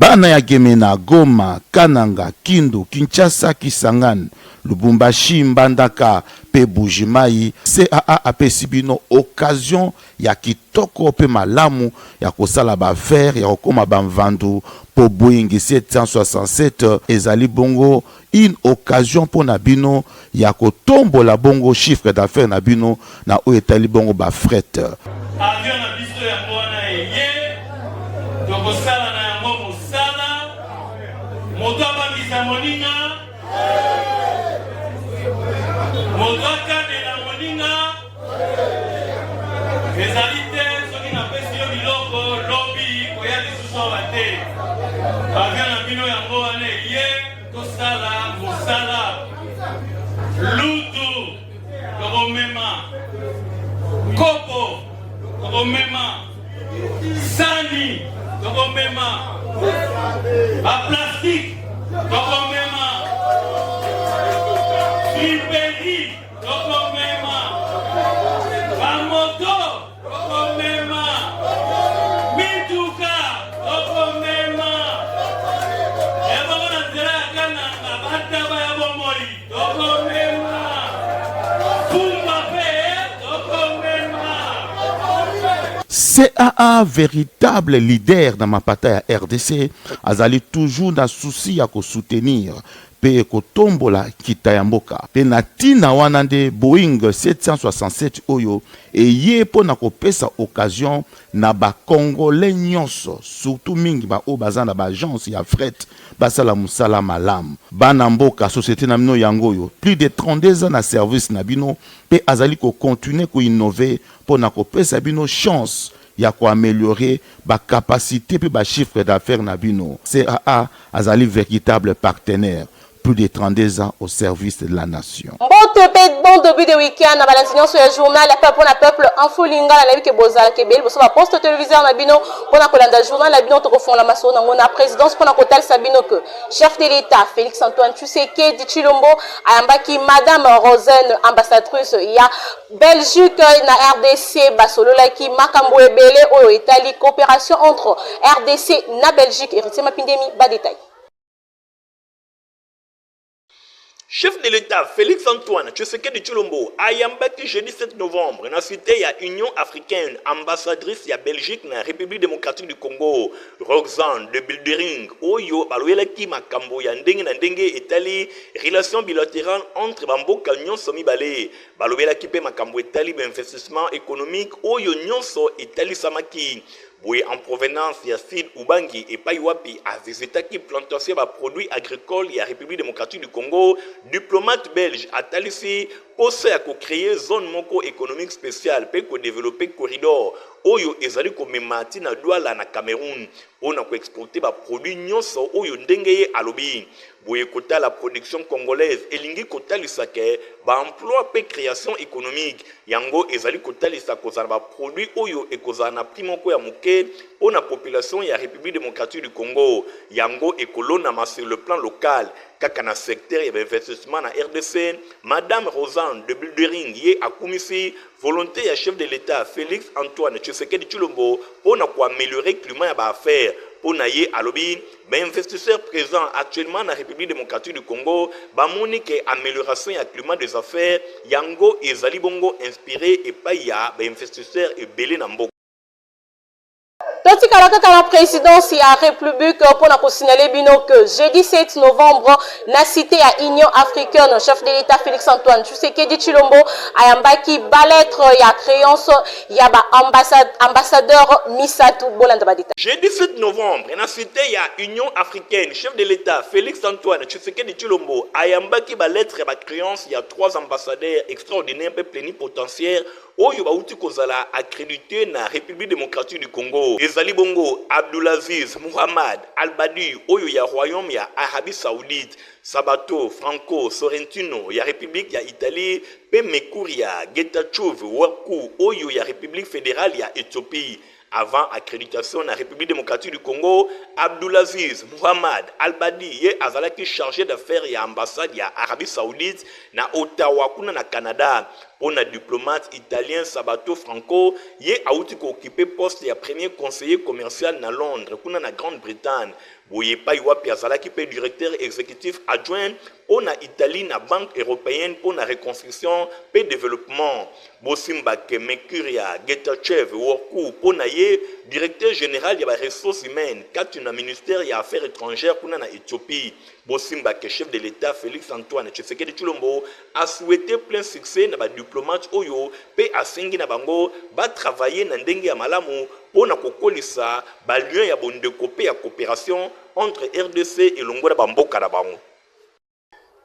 bana ya Gemena, Goma, Kananga, Kindu, Kinshasa, Kisangani, Lubumbashi, Mbandaka, pe Bujimai, CAA apesi bino occasion ya kitoko pe malamu ya kosala ba faire ya kokoma bamvandu po Boeing 767 ezali bongo une occasion pour na bino ya kotombola bongo chiffre d'affaires na bino na o etali bongo ba fret. Avion na biso ya mwana eye tokosala na yango mosala moto abamisa moninga moto akandela moninga ezali te soki napesi yo biloko lobi koya lisusu awa te. Avion na bino yango wana eye tosala mosala lutu tokomema kopo tokomema sani tokomema ba plastique tokomema friperi tokomema ba moto tokomema mituka tokomema ebona nzela ya kananga bataba ya bomoi tokomema pumba pe tokomema. CAA, véritable leader dans ma bataille à RDC, azali toujours dans souci à soutenir pe kotombola kitayamboka pe natina wanande Boeing 767 oyo et ye po na kopesa occasion na ba congolais nyonso surtout mingi ba o bazana ba agence ya fret basala musala malam bana mboka société na bino yango yo plus de 32 ans na service na bino pe azali ko continuer ko innover po na kopesa bino chance ya ko améliorer ba capacité pe ba chiffre d'affaires na bino. CAA azali véritable partenaire, plus de 32 ans au service de la nation. Bon début de week-end na balansinyo sur le journal la peuple na peuple info linga la nabi ke bozala ke bel boso ba poste téléviseur na bino pona kolanda journal la bino to kofona maso na ngona présidence pona kotal sabino que chef de l'état Félix Antoine Tshisekedi Tshilombo ayambaki madame Rosane ambassadrice ya Belgique na RDC basolola ki makambo ebele oyo etali coopération entre RDC na Belgique héritier mapindemi ba détail. Chef de l'État Félix Antoine Tshisekedi Tshilombo ayambaki jeudi 7 novembre na cité ya Union africaine ambassadrice ya Belgique na République démocratique du Congo Roxane de Bildering oyo baloyelaki makambo ya ndenge na ndenge etali relation bilatérale entre bamboka nyonso mibale balobelaki pe makambo etali investissement économique oyo nyonso etali samaki boye en provenance ya Sid Ubangi et Paiwapi a visité qui plantation de produits agricoles et la République démocratique du Congo, diplomate belge a talisi posé à créer zone moko économique spéciale pour développer corridor oyo ezali ko memati na Douala na Cameroun on a exporter ba produits nyonso oyo ndenge alobi boye kota la production congolaise elingi kota lisake ba emploi pe création économique yango ezali kota lisako za ba produits oyo ekozana na primoko ya muke on a population ya République démocratique du Congo yango ekolona sur le plan local kaka na secteur ya investissement na RDC madame Rosane de Bildering ye akumisi volonté ya chef de l'État Félix Antoine Tshisekedi Tshilombo pour améliorer le climat ya ba affaires pour naye alobi ba investisseurs présents actuellement na République démocratique du Congo ba monique amélioration ya climat des affaires yango ezali bongo inspiré et pa ya ba investisseurs ebele na mboka. Toti kalaka la présidence ya République pour na signaler bino que jeudi 7 novembre na cité à Union africaine chef de l'État Félix Antoine Tshisekedi Tshilombo ayambaki balettre ya créance ya ba ambassadeur Misatu Bolanda badita. Jeudi 7 novembre na cité ya Union africaine chef de l'État Félix Antoine Tshisekedi Tshilombo ayambaki balettre ya ba créance ya 3 ambassadeurs extraordinaires pe plénipotentiaires oyo bauti kozala accrédité na République démocratique du Congo. Ezali bongo Abdulaziz Muhammad Al-Badi oyo ya royaume ya Arabie Saoudite, Sabato Franco Sorrentino ya République ya Italie, pe Mekuria Getachew Waku oyo ya République fédérale ya Éthiopie. Avant accréditation na République démocratique du Congo, Abdulaziz Muhammad Al-Badi ye azalaki chargé d'affaires ya ambassade ya Arabie Saoudite na Ottawa kuna na Canada. pour un diplomate italien Sabato Franco ye auti ko occuper poste ya premier conseiller commercial na Londres kuna na Grande-Bretagne. Boye pa wapi azalaki pe directeur exécutif adjoint pour na Italie na Banque européenne pour la reconstruction et développement. Bosimba Kemekuria Getachev Worku pour na ye directeur général ya ba ressources humaines kati na ministère ya affaires étrangères kuna na Éthiopie. Bosimba ke chef de l'État Félix Antoine Tshisekedi Tshilombo a souhaité plein succès na ba diplomate oyo pe asengi na bango ba travailler na ndenge ya malamu pour na kokolisa ba lien ya bondeko pe ya coopération entre RDC et Longola Bamboka na bango.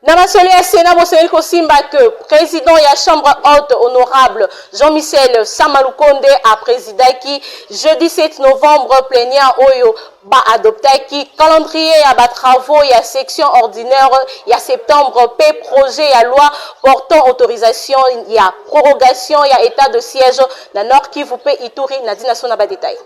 Na masolo ya Sénat Bosengeli Kosimba que président ya chambre haute honorable Jean-Michel Samalukonde a présidé qui jeudi 7 novembre plénière oyo ba adopté qui calendrier ya ba travaux ya section ordinaire ya septembre p projet ya loi portant autorisation ya prorogation ya état de siège na Nord Kivu pe Ituri na dination na ba détail.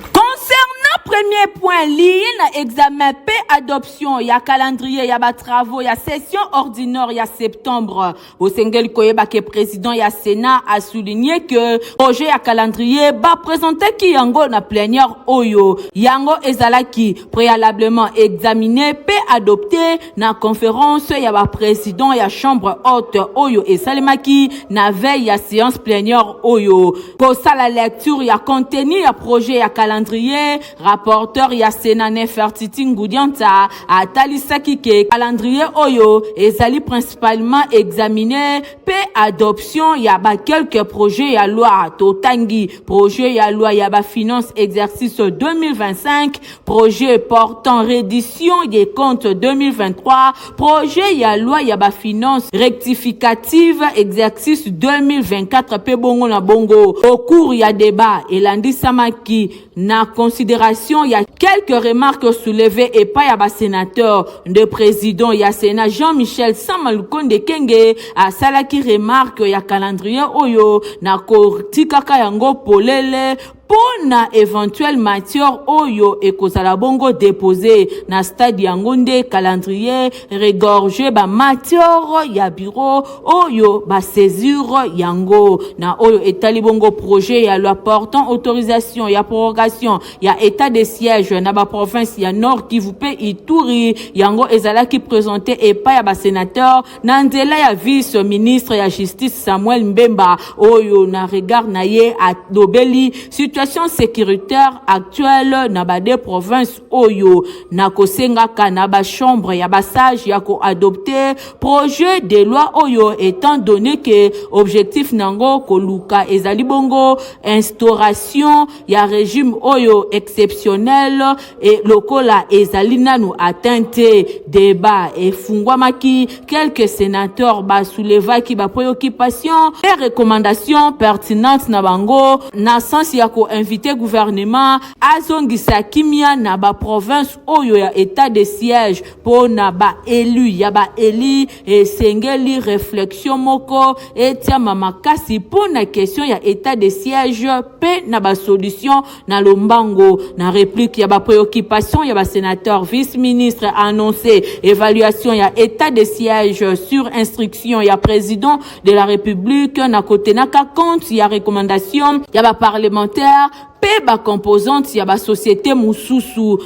Concernant premier point lié na examen P adoption ya calendrier ya ba travaux ya session ordinaire ya septembre Bosengeli Koyeba ke président ya Sénat a souligné que projet ya calendrier ba présenté ki yango na plénière oyo yango ezalaki préalablement examiné P adopté na conférence ya ba président ya chambre haute oyo esalemaki na veille ya séance plénière oyo pour la lecture ya contenu ya projet ya calendrier rapporteur ya Sénat Nefertiti Ngoudianta a talisaki ke calendrier oyo ezali principalement examiné pe adoption ya ba quelques projets ya loi totangi projet ya loi ya ba finance exercice 2025 projet portant reddition des comptes 2023 projet ya loi ya ba finance rectificative exercice 2024 pe bongo na bongo au cours ya débat elandi samaki na considération, il y a quelques remarques soulevées et pas y a ba sénateur de président y a Sénat Jean-Michel Samalukonde Kenge a salaki remarque y a calendrier oyo na kortika yango polele pona éventuelle matière oyo et kozala bongo déposé na stade yangonde calendrier regorgé ba matière ya bureau oyo ba césure yango na oyo etali bongo projet ya loi portant autorisation ya prorogation ya état de siège na ba province ya Nord Kivu pe Ituri yango ezalaki présenté et pas ya ba sénateur na nzela ya vice ministre ya justice Samuel Mbemba oyo na regard na ye a dobeli situation sécuritaire actuelle na ba des provinces oyo na kosengaka na ba chambre ya ba sage ya ko adopter projet de loi oyo étant donné que objectif nango koluka ezali bongo instauration ya régime oyo exceptionnel et lokola ezali nanu atteinte débat et fungwamaki quelques sénateurs ba soulevaki ba préoccupation et recommandations pertinentes na bango na sens ya ko inviter gouvernement azongisa kimia na ba province oyo ya état de siège pour na ba élu ya ba eli et sengeli réflexion moko etia mamakasi pour na question ya état de siège pe na ba solution na lombango na réplique ya ba préoccupation ya ba sénateur vice-ministre annoncé évaluation ya état de siège sur instruction ya président de la République na côté na ka compte ya recommandation ya ba parlementaire pe ba composante ya ba société mususu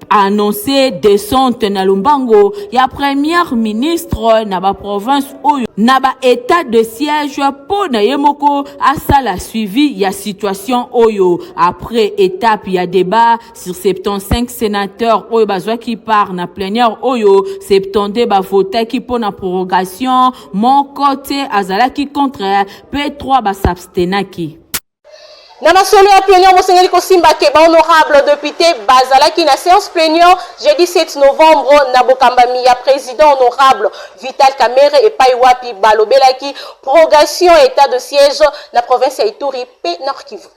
annoncé descente na lombango ya premier ministre na ba province oyo na ba état de siège po na yemoko asala suivi ya situation oyo après étape ya débat sur 75 sénateurs oyo bazwaki par na plénière oyo 72 ba votaki po na prorogation mon côté azalaki contre P3 ba s'abstenaki. Na masolo ya plénière Bosengeli Kosimba ke ba honorable député bazalaki na séance plénière jeudi 7 novembre na bokambami ya président honorable Vital Kamerhe et Paiwapi balobelaki prorogation état de siège na province ya Ituri pe Nord Kivu.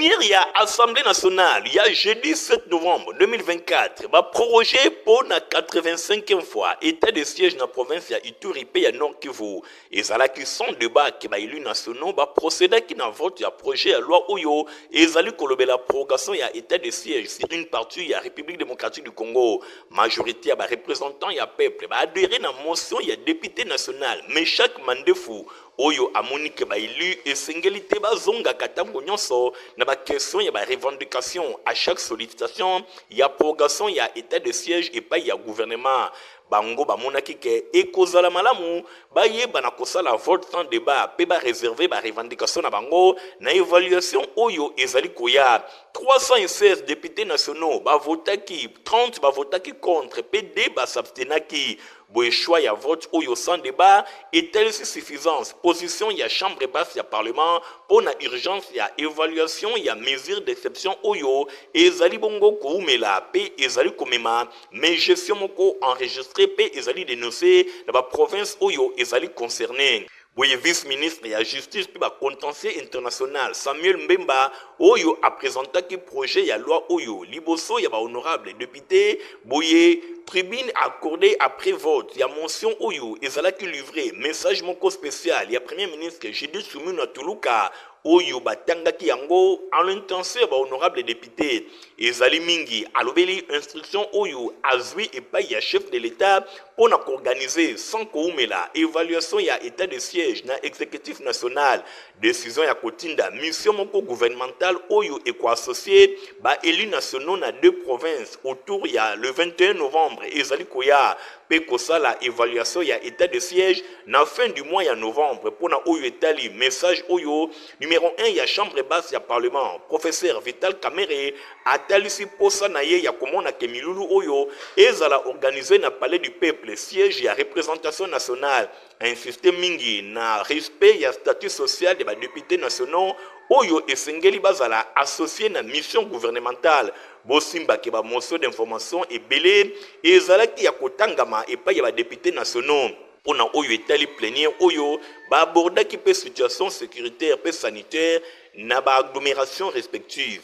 Plénière ya Assemblée nationale, il y a jeudi 7 novembre 2024, va proroger pour la 85e fois état de siège dans la province ya Ituri pe ya Nord Kivu. Et ça là qui sont débat qui va élus nationaux va procéder qui n'a vote ya projet ya loi Oyo et ça lui colober la prorogation ya état de siège sur une partie ya République démocratique du Congo. Majorité ya ba représentant ya peuple va adhérer na motion ya député national mais chaque mandat fou Oyo amonike ba élu et singélité bazonga katango nyonso na ba question ya ba revendication à chaque sollicitation ya prorogation ya état de siège et pas ya gouvernement bango bamonaki ke ekozala malamu bayeba na kosala vote sans débat pe ba réserver ba revendication na bango na évaluation Oyo ezali koya 316 députés nationaux ba votaki 30 ba votaki contre PD ba s'abstenaki boye choix ya vote Oyo sans débat est-elle suffisance position ya chambre basse ya parlement pour na urgence ya évaluation ya mesure d'exception Oyo ezali bongo koumela pe ezali komema mais gestion moko enregistré pe ezali dénoncé na ba province Oyo ezali concerné. Boye vice-ministre ya justice puis ba contentieux international Samuel Mbemba Oyo a présenté qui projet ya loi Oyo liboso ya ba honorable député boye tribune accordée après vote ya mention Oyo ezala qui livré message moko spécial ya premier ministre Judith Suminwa Tuluka Oyo batangaki yango en l'intention ba honorable député ezali mingi alobeli instruction Oyo azwi et pas ya chef de l'état pour na organiser sans koumela évaluation ya état de siège na exécutif national décision ya kotinda mission moko gouvernementale Oyo et ko associé ba élus nationaux na deux provinces autour ya le 21 novembre ezali koya pe kosala évaluation ya état de siège na fin du mois ya novembre pour na Oyo etali message Oyo numéro 1 ya chambre basse ya parlement professeur Vital Kamerhe atalisi posa na ye ya komona ke milulu Oyo ezala organisé na palais du peuple siège ya représentation nationale insisté mingi na respect ya statut social de ba députés nationaux Oyo esengeli bazala associé na mission gouvernementale bosimba ke ba motion d'information ebele ezalaki ya kotangama epai ya ba députés nationaux pona Oyo etali plénière Oyo ba abordaki pe situation sécuritaire pe sanitaire na ba agglomération respective.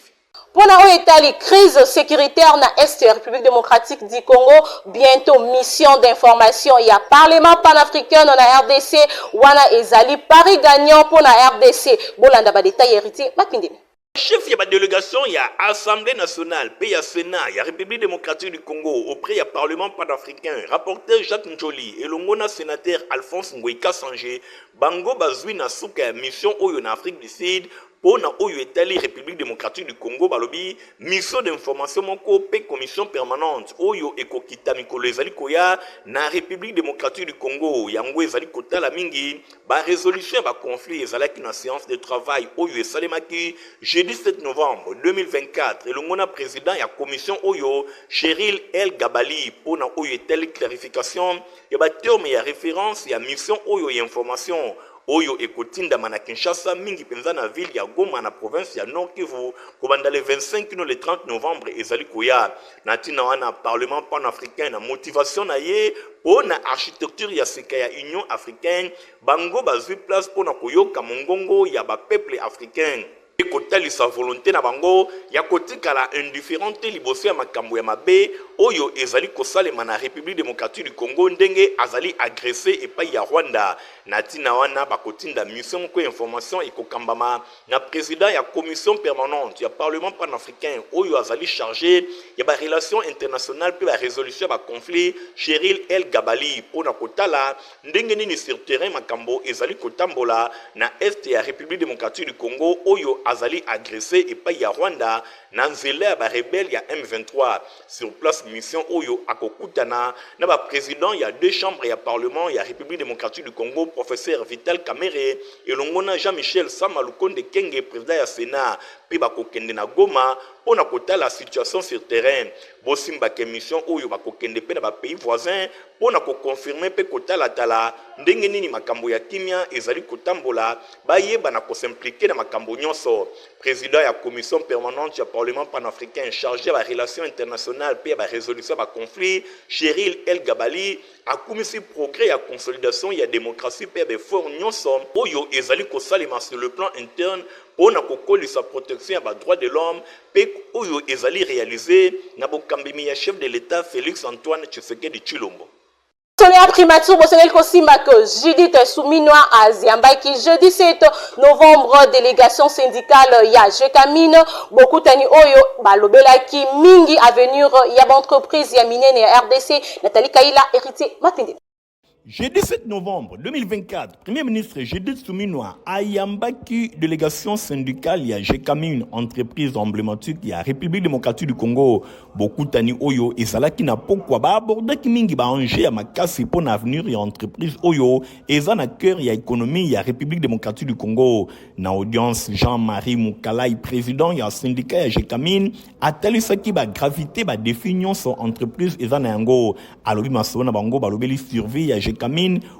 Pour la crise sécuritaire na Est République démocratique du Congo, bientôt mission d'information. Il y a Parlement panafricain dans la RDC, wana ezali Paris gagnant pour la RDC. Bolanda ba détail héritier, Makinde. Chef ya délégation ya Assemblée nationale, pe ya Sénat, ya République démocratique du Congo, auprès ya Parlement panafricain, rapporteur Jacques Njoli, et l'ongona sénateur Alphonse Ngoïka Sangé, bango bazui na souka ya mission Oyo na Afrique du Sud, pona Oyo etali République démocratique du Congo balobi mission d'information moko pe commission permanente Oyo ekokita mikolo ezali koya na République démocratique du Congo yango ezali kotala mingi ba résolution ba conflit ezalaki na séance de travail Oyo esalemaki jeudi 7 novembre 2024 elongona président ya commission Oyo Cheryl El Gabali pona Oyo etali clarification ya ba terme ya référence ya mission Oyo ya information Oyo ekotinda mana Kinshasa mingi penza na ville ya Goma na province ya Nord Kivu kobanda le 25 no le 30 novembre ezali koya na tina wana parlement panafricain na motivation na ye pona architecture ya sika ya Union africaine bango bazwi place pona koyoka mongongo ya ba peuple africain ekotali sa volonté na bango ya kotikala indifférente liboso ya makambo ya mabe Oyo ezali kosalema na République démocratique du Congo ndenge azali agressé epai ya Rwanda na tina wana bakotinda mission moko information ekokambama na président ya commission permanente ya Parlement panafricain Oyo azali chargé ya ba relation internationale pe ba résolution ba conflit Cheryl El Gabali pona kotala ndenge nini sur terrain makambo ezali kotambola na est ya République démocratique du Congo Oyo azali agressé epai ya Rwanda na nzela ya ba rebelle ya M23 sur place mission Oyo akokutana na ba président ya deux chambres ya parlement ya République démocratique du Congo professeur Vital Kamerhe et longona Jean-Michel Samalukonde Kenge président ya Sénat pe bakokende na Goma pona kotala situation sur terrain bosimba ke mission Oyo bakokende pe na ba pays voisins pona ko confirmer pe kotala tala ndenge nini makambo ya kimia ezali kotambola bayeba na ko s'impliquer na makambo nyonso. Président ya commission permanente ya parlement panafricain chargé ba relations internationales pe ba résolution ba conflit Cheryl El Gabali akumisi progrès ya consolidation ya démocratie pe be fort nyonso oyo ezali ko salima sur le plan interne pona ko kolisa protection ya ba droits de l'homme pe oyo ezali réalisé na bokambimi ya chef de l'État Félix Antoine Tshisekedi Tshilombo. Sonia Primature, Bosengel Kosima que Judith Souminwa à Ziambaki, jeudi 7 novembre, délégation syndicale ya Jekamine, beaucoup tani oyo, balobela ki mingi avenir ya entreprise ya minene ya RDC, Nathalie Kaila, héritier Matinde. Jeudi 7 novembre 2024, Premier ministre Judith Souminwa ayambaki délégation syndicale ya Jekamine, entreprise emblématique ya République démocratique du Congo. Beaucoup tani oyo ezalaki na pokwa ba abordaki mingi ba enjeu ya makasi pour avenir ya entreprise oyo eza na cœur ya économie ya République démocratique du Congo. Na audience Jean-Marie Moukalai, président ya syndicat ya Jekamine, atalisaki ba gravité ba définition son entreprise eza na yango. Alobi masona bango balobeli survie ya Jekamine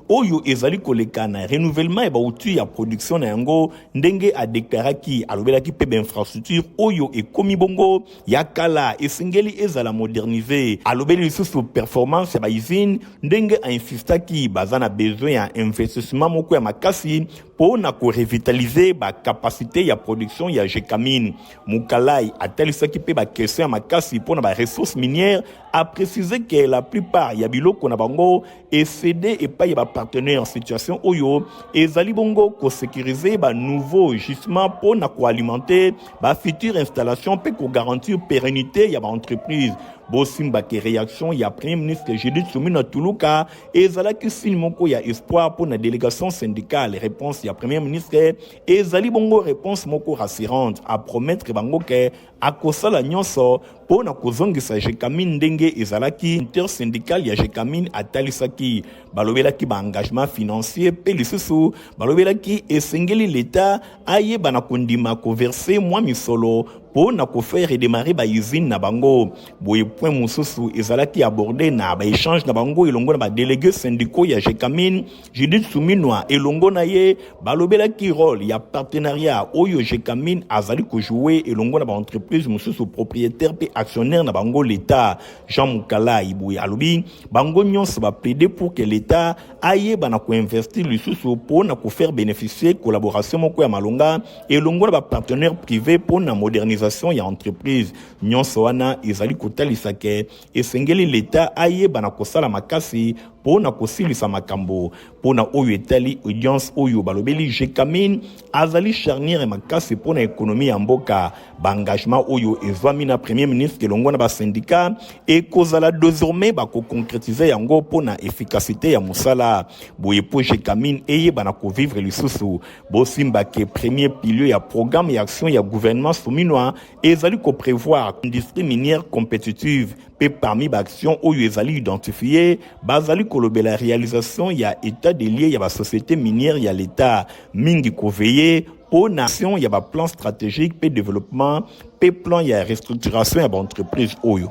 oyo ezali koleka na renouvellement et bautu ya production na yango ndenge a déclaraki alobelaki pe infrastructure oyo ekomi bongo ya kala esengeli ezala moderniser alobeli sous performance ya ba usine ndenge a insistaki bazana besoin ya investissement moko ya makasi pour na ko revitaliser ba capacité ya production ya Jekamine. Moukalai atalisaki pe ba question ya makasi pour na ba ressources minières a précisé que la plupart ya biloko na bango et cédé et pas ba partenaires en situation oyo ezali bongo ko sécuriser ba nouveau gisement pour na ko alimenter ba future installation pe ko garantir pérennité ya ba entreprise. Bosimba ke réaction ya Premier ministre Judith Souminwa Tuluka ezalaki signe moko ya espoir pour na délégation syndicale. Réponse ya Premier ministre ezali bongo réponse moko rassurante à promettre bango ke akosala nyonso pour na kozongisa Jekamine ndenge ezalaki intersyndical ya Jekamine atalisaki balobelaki ba engagement financier pe lisusu balobelaki esengeli l'État ayeba na kondima ko verser moins misolo pour na ko faire redémarrer ba usine na bango. Boye point mususu ezalaki abordé na ba échange na bango elongo na ba délégués syndicaux ya Jekamine Judith Souminwa elongo na ye balobelaki rôle ya partenariat oyo Jekamine azali ko jouer elongo na ba entreprise mususu propriétaire pe actionnaire na bango l'État. Jean Moukalai boye alobi bango nyonso ba plaider pour que l'État ayeba na ko investir lisusu pour na ko faire bénéficier collaboration moko ya malonga elongo na ba partenaire privé pour na modernisation ya entreprise nyonso wana ezali kotalisa ke esengeli l'État ayeba na kosala makasi pona kosilisa makambo pona oyo etali audience oyo balobeli Jekamine azali charnière makasi pona économie ya mboka ba engagement oyo ezwami na Premier ministre elongo na ba syndicat et kozala désormais ba ko concrétiser yango pona efficacité ya musala boye po Jekamine eyeba na ko vivre lisusu bosimba ke premier pilier ya programme ya action ya gouvernement Souminwa ezali ko prévoir industrie minière compétitive pe parmi ba action oyo ezali identifié bazali kolobela réalisation ya état des lieux ya ba société minière ya l'État mingi ko veiller pour nation ya ba plan stratégique pe développement pe plan ya restructuration ya ba entreprise oyo.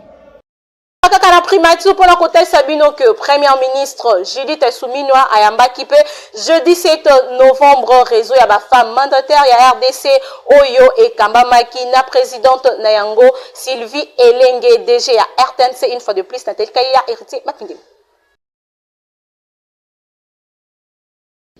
Kaka na primature pour la côté Sabino que Premier ministre Judith Souminwa ayambaki pe jeudi 7 novembre réseau ya ba femme mandataire ya RDC oyo et kambamaki na présidente na yango Sylvie Elenge DG ya RTNC une fois de plus Nathalie Kaila héritier Mapinde.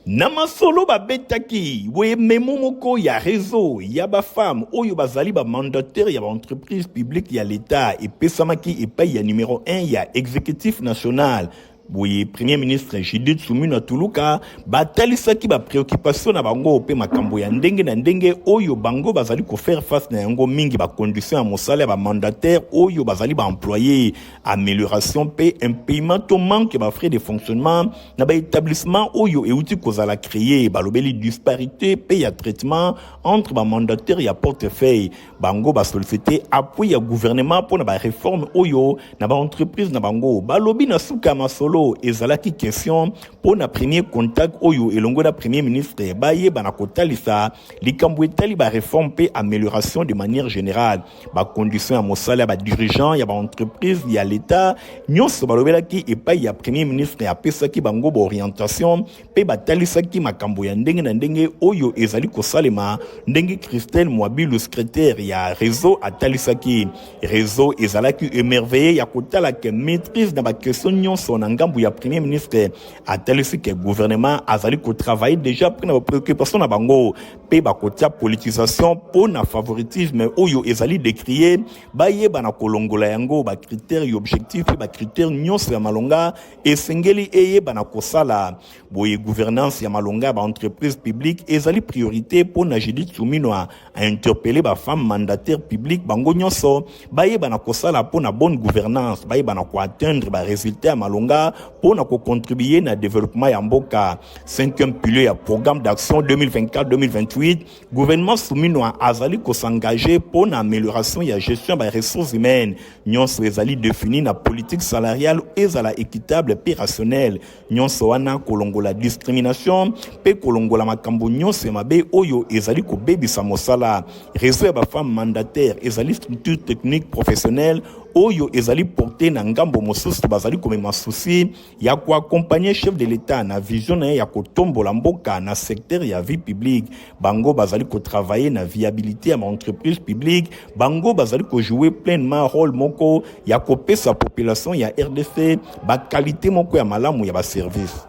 Namasolo babetaki we memo moko ya réseau ya ba femme oyo bazali ba mandataire ya ba entreprise publique ya l'État et pesamaki et paye ya numéro 1 ya exécutif national. Boye Premier ministre Judith Souminwa Tuluka batalisaki ba préoccupation na bango pe makambo ya ndenge na ndenge oyo bango bazali ko faire face na yango mingi ba condition ya mosala ba mandataire oyo bazali ba employé amélioration pe impayement to manque ba frais de fonctionnement na ba établissement oyo euti kozala créer balobeli disparité pe ya traitement entre ba mandataire ya portefeuille bango ba solliciter appui ya gouvernement pour na ba réforme oyo na ba entreprise na bango balobi na suka masolo solo ezalaki question pour na premier contact oyo elongo na premier ministre baye bana kotalisa likambo etali ba réforme pe amélioration de manière générale ba condition ya mosala ba dirigeant ya ba entreprise ya l'état nyonso balobelaki epai ya premier ministre ya pesaki bango ba orientation pe batalisaki makambo ya ndenge na ndenge oyo ezali kosalema ndenge Christelle Mwabilu secrétaire ya réseau atalisaki réseau ezalaki émerveillé ya kotala ke maîtrise na ba question nyonso na ngambu ya premier ministre atalisi ke gouvernement azali ko travailler déjà pour na préoccupation na bango pe ba kotia politisation pour na favoritisme oyo ezali décrié baye bana kolongola yango ba critères et objectifs ba critères nyonso ya malonga esengeli eye bana kosala boye gouvernance ya malonga ba entreprise publique ezali priorité pour na Judith Tsuminwa a interpellé ba femme mandataire publique bango nyonso baye bana kosala pour na bonne gouvernance baye bana ko atteindre ba résultat ya malonga pour na ko contribuer na développement ya mboka 5e pilier ya programme d'action 2024-2028 gouvernement Tsuminwa azali ko s'engager pour na amélioration ya gestion ba ressources humaines nyonso ezali défini na politique salariale ezala équitable et rationnelle nyonso wana kolongola discrimination pe kolongola makambo nyonso mabe oyo ezali ko bebisa mosala réseau ya ba femme mandataire ezali structure technique professionnelle oyo ezali porté na ngambo mosusu bazali komema souci ya ko accompagner chef de l'état na vision na ya kotombola mboka na secteur ya vie publique bango bazali ko travailler na viabilité ya entreprise publique bango bazali ko jouer pleinement rôle moko ya kopesa population ya RDC ba qualité moko ya malamu ya ba service.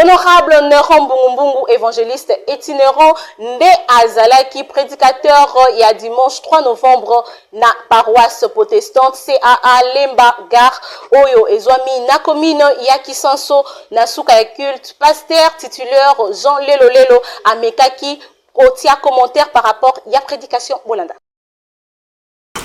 Honorable Neron Mbungu, évangéliste itinérant, Nde Azalaki, prédicateur il y a dimanche 3 novembre na paroisse protestante CAA Lemba Gar Oyo Ezwami na commune Yakisanso na souka culte pasteur titulaire Jean Lelo Lelo Amekaki Otia commentaire par rapport à la prédication Bolanda.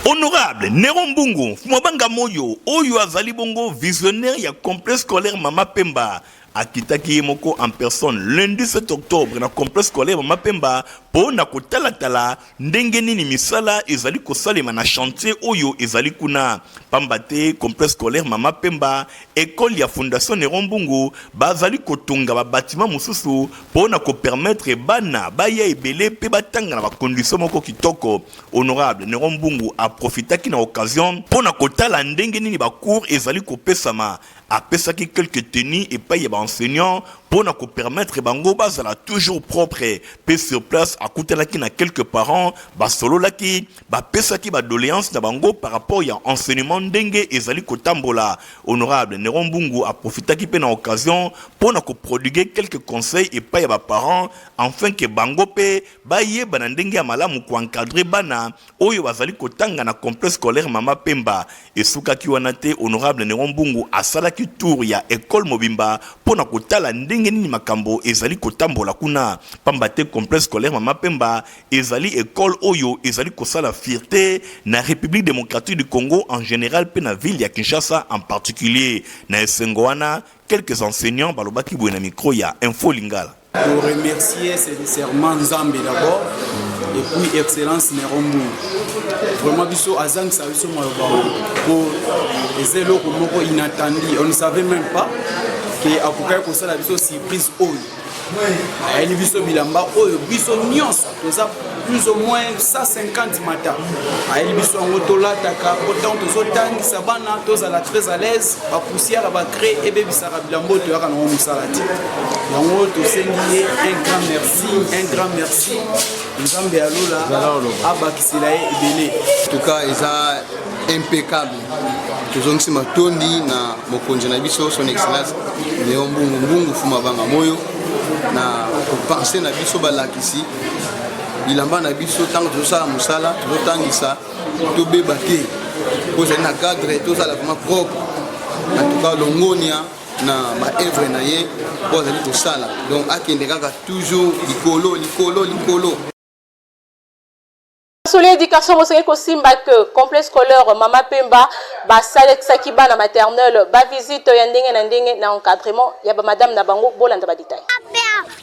Honorable Neron Mbungu, Fumabanga Moyo, Oyo Azali Bongo, visionnaire ya complexe scolaire Mama Pemba. Akitaki Yemoko en personne lundi 7 octobre na complexe scolaire Mama Pemba po na kotala ndenge nini misala ezali kosalema na chantier oyo ezali kuna pambate complexe scolaire Mama Pemba école ya fondation Neron Mbungu bazali kotunga ba bâtiment mususu po na ko permettre bana baya ebele pe batanga na ba condition moko kitoko. Honorable Neron Mbungu a profitaki na occasion po na kotala ndenge nini ba cours ezali kopesama apesaki quelques tenues et paye ba enseignants pour nous permettre bango bazala toujours propre pe sur place akutelaki na quelques parents ba solo laki ba pesaki ba doléance na bango par rapport ya enseignement ndenge ezali kotambola. Honorable Neron Mbungu a profitaki pe na occasion pour nous prodiguer quelques conseils et paye ba parents afin que bango pe baye bana ndenge ya malamu ko encadrer bana oyo bazali kotanga na complexe scolaire Mama Pemba et sukaki wanate. Honorable Neron Mbungu asalaki tour ya école Mobimba pour na kotala ndenge nini makambo ezali kotambola kuna pambate complexe scolaire Mama Pemba ezali école oyo ezali kosala fierté na République démocratique du Congo en général pe na ville ya Kinshasa en particulier na esengo wana quelques enseignants balobaki boye na micro ya Info Lingala. Pour remercier sincèrement Nzambe d'abord et puis excellence Neron Mbungu. Vraiment biso azang sa biso maloba pour les élèves moko inattendu. On ne savait même pas que akoka ko sala biso surprise oyo. Ayi biso bilamba oyo biso nyonso toza plus ou moins 150 matins. Ayi biso ngotola taka autant tozotangisa bana tozala très à l'aise ba poussière ba créer et bebisaka bilambo to yaka no musalati. Yango to sengiye un grand merci. Nzambe alola abakisila ebele. En tout cas, eza impeccable. Tozongisi matondi na mokonzi na biso son excellence Neron Mbungu Fumabanga Moyo na penser na biso balakisi bilamba na biso tango tozosala musala tozotangisa tobeba te kozali na cadre tozala vraiment propre. En tout cas longonia na maœuvre na ye po azali kosala donc akende kaka toujours likolo. Sur l'éducation, vous savez qu'aussi que complexe scolaire Mama Pemba, Salek Sakiba na maternelle, visite yandenge na encadrement, ya madame Nabango Bolanda ba détail.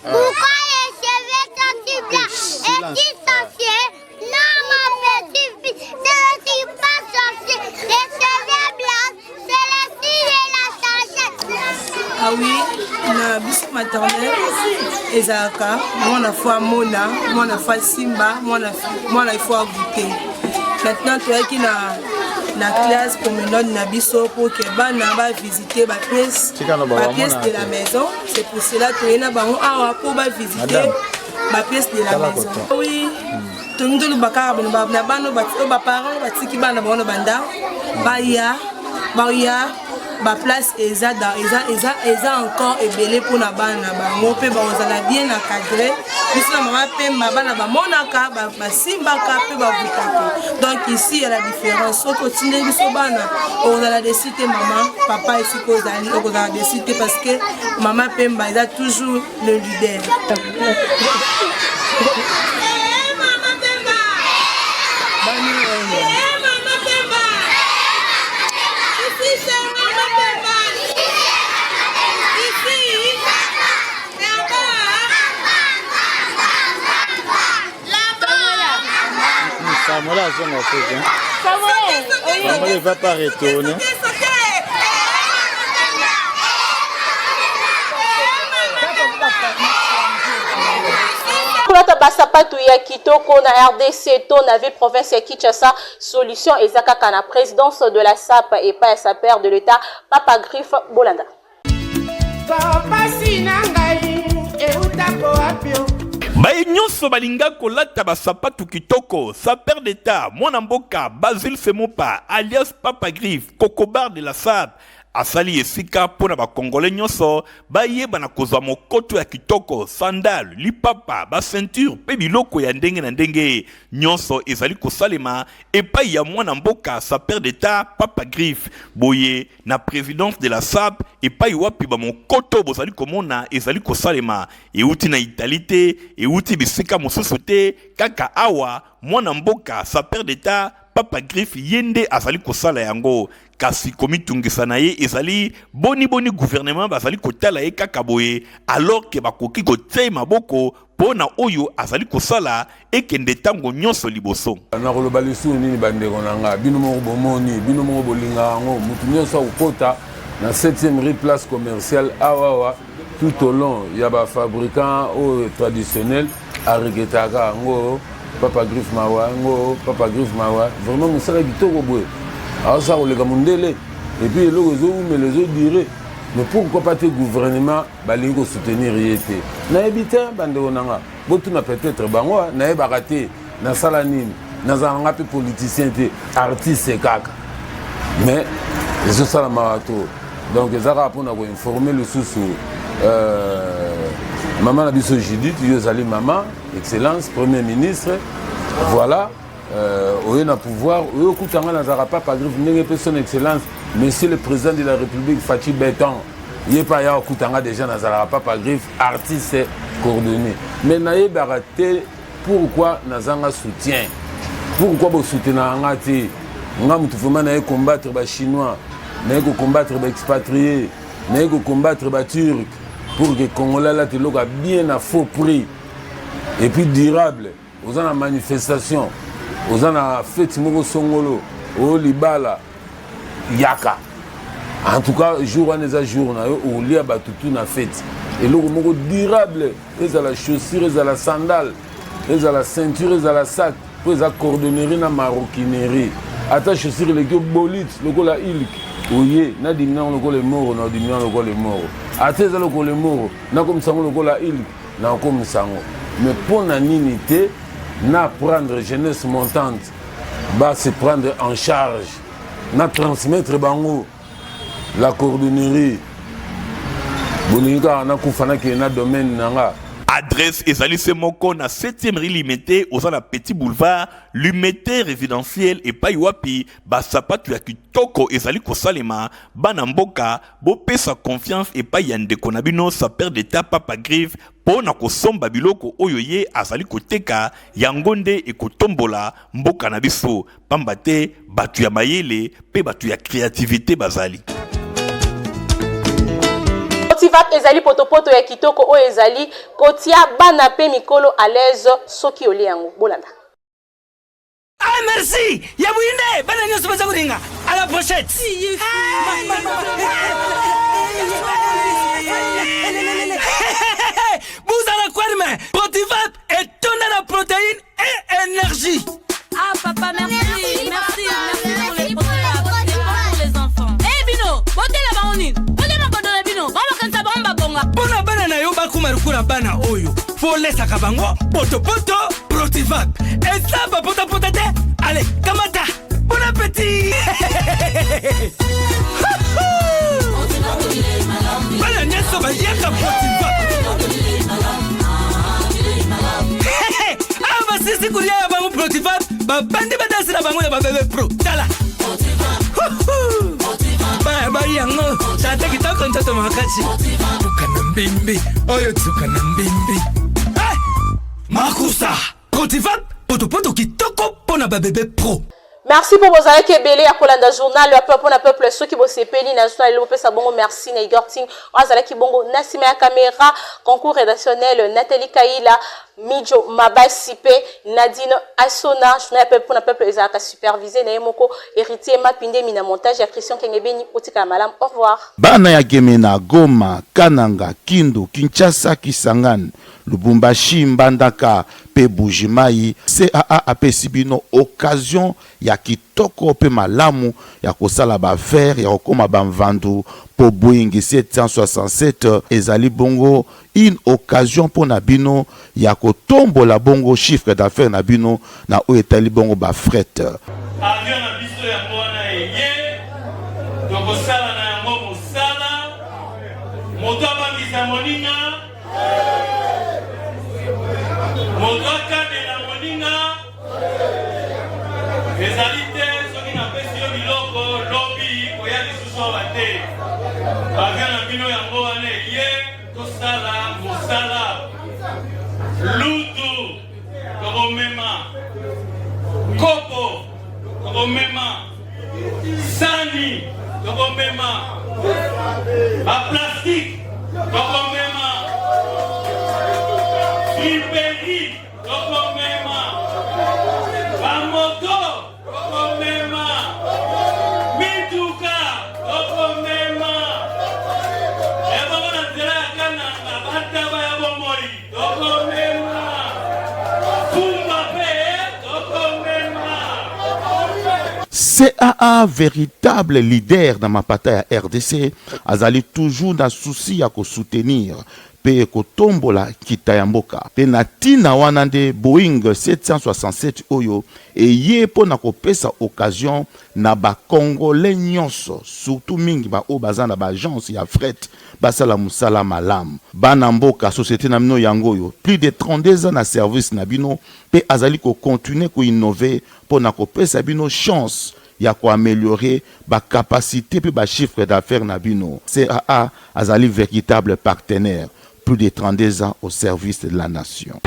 Pourquoi les cheveux sont blancs et qui sorcier? Non, ma petite fille, c'est le type pas sorcier. Les cheveux blancs, c'est la fille et la biso maternelle ezalaka mwana fois mona mwana fois simba mwana fois goûter. Maintenant toyaki na classe promenade na biso pour que bana va visiter ba pièce de la maison. C'est pour cela que na bango awa pour ba visiter ba pièce de la maison. Oui. Tout le monde bakara na bano ba parents batiki bana bana banda baya ba place eza encore ebelé pour na bana bango pe ba ozala bien encadré biso na mama pe bana ba monaka ba simbaka pe ba butaka. Donc ici il y a la différence au quotidien biso bana ozala décider maman papa ici kozali ozala décider parce que maman Pemba eza toujours le leader. Samuel a son fait, hein. Samuel ne va pas retourner. Kulata basapatu ya kitoko na RDC to na ville province ya Kinshasa solution ezakaka na présidence de la SAP et pas sa père de l'État Papa Griffe Bolanda. Baye nyonso balinga kolata basapatu kitoko sa père d'État mwana mboka Basile Semopa alias Papa Griffe Kokobar de la SAP asali esika pona ba congolais nyonso bayeba na kozwa mokoto ya kitoko sandal lipapa ba ceinture pe biloko ya ndenge na ndenge nyonso ezali kosalema epai ya mwana mboka sa père d'État Papa Griffe boye na présidence de la SAP epai wapi ba mokoto bozali komona ezali kosalema euti na Italie euti bisika mosusu te kaka awa mwana mboka sa père d'État Papa Griffe yende azali kosala yango kasi komitungisa na ye ezali boni gouvernement bazali kotala ye kaka boye alors que bakoki kotie maboko pona oyo azali kosala ekende tango nyonso liboso na koloba lisusu nini bandeko nanga bino moko bomoni bino moko bolinga yango mutu nyonso akokota na 7e rue place commerciale awawa tout au long ya ba fabricant traditionnel ariketaka yango Papa Griffe mawa ngo Papa Griffe mawa vraiment musala kitoko boye alors ça le gamundele et puis les autres dirait mais pourquoi pas le gouvernement balingo soutenir yete na ebita bande onanga botu na peut-être bango na ebakate na salanine na zanga pe politicien te artiste kaka mais les autres salamato donc ezaka pour na ko informer le sous maman na biso Judith yozali maman excellence premier ministre voilà on a pouvoir on kutanga na zara Papa Griffe ndenge pe son excellence monsieur le président de la République Fachi Beton il pas ya kutanga déjà na zara Papa Griffe artiste coordonné mais na yebaraté pourquoi na zanga soutien pourquoi bo soutenir ngati ngam tu vraiment na combattre ba chinois na combattre ba expatriés na combattre ba turcs pour que Congolais là te loka bien à faux prix et puis durable aux en manifestation aux en fête moko songolo au libala yaka en tout cas jour en eza jour na yo au lia batutu na fête et loko moko durable les à la chaussure les à la sandale les à la ceinture les à la sac pour les cordonnerie na maroquinerie ata chaussure les bolite loko la ilk oye na dimna loko le moro na dimna loko le moro ata za loko le moro na comme sango loko la ilk na comme sango mais pour na ninité na prendre jeunesse montante va se prendre en charge na transmettre bango la coordonnerie bolinga na kufana ke na domaine nanga adresse ezali semoko na 7e rue Limité aux la petit boulevard Limité résidentiel et pa wapi basapatu ya kitoko ezali kosalema bana mboka bo pesa confiance et pa yande konabino sa père d'État Papa Griffe pona kosomba biloko oyo ye azali koteka yangonde e kotombola mboka na biso pambate batu ya mayele pe batu ya créativité bazali Motivate ezali potopoto ya kitoko o ezali kotia bana pe mikolo à l'aise soki oli yango bolanda Ah, merci. Yabouine, bana nyoso baza kuringa. À la prochaine. Vous allez quoi demain? Protivap et tonne la protéine et énergie. Ah papa, merci pour les pour les enfants. Eh Bino, bote la baonine. Bote na kodona Bino. Baba kansa bomba bonga. Bona bana na yo bakumarukura bana oyo. Faut laisser kabango poto Protivap. Et ça va pota te. Allez, kamata. Bon appétit. Bana nyeso ba yaka Protivap. Ah, bah si kuria ya bango Protivap. Ba bandi badasi na bango ya ba bébé pro. Tala. Ba yango. Tata kitoko ntoto makati. Tukana mbimbi. Oyo tukana mbimbi. Makusa. Protivap. Poto kitoko pona ba bébé pro. Merci pour vos avis Kebele à Kolanda journal le peuple na peuple ceux qui bossent peli na journal le peuple bongo merci na Igor Ting azala ki bongo Nassima ya caméra concours rédactionnel Nathalie Kaila Midjo Mabasipe Nadine Asona journal le peuple na peuple ezaka supervisé na Emoko héritier Mapinde mina montage ya Christian Kengebeni otika malam au revoir. Bana ya Gemena Goma Kananga Kindu Kinshasa Kisangani Lubumbashi Mbandaka pe Bujimai CAA apesibino occasion ya kitoko pe malamu ya kosala ba faire ya kokoma ba mvandu po Boeing 767 ezali bongo une occasion pour Nabino ya kotombola bongo chiffre d'affaires Nabino na o etali bongo ba fret avion na biso ya mwana eye tokosala na yango mosala moto abangisa moninga moto akandela moninga ezali te soki napesi yo biloko lobi koya lisusu awa te avion na bino yango wana eye tosala mosala lutu tokomema kopo tokomema sani tokomema baplastike tokomema liberi tokomema bamoto tokomema mituka tokomema ebongo na nzela ya kananga bataba ya bomoi tokomema pumba pe tokomema. CAA véritable leader dans ma pataya RDC azali toujours dans souci ya ko soutenir pe kotombola kitayamboka pe na tina wana nde Boeing 767 oyo eye po na kopesa occasion na ba congolais nyonso surtout mingi ba o bazana ba agence ya fret basala musala malam bana mboka société na mino yango yo plus de 32 ans na service na bino pe azali ko continuer ko innover po na kopesa bino chance ya ko améliorer ba capacité pe ba chiffre d'affaires na bino. CAA azali véritable partenaire plus de 32 ans au service de la nation.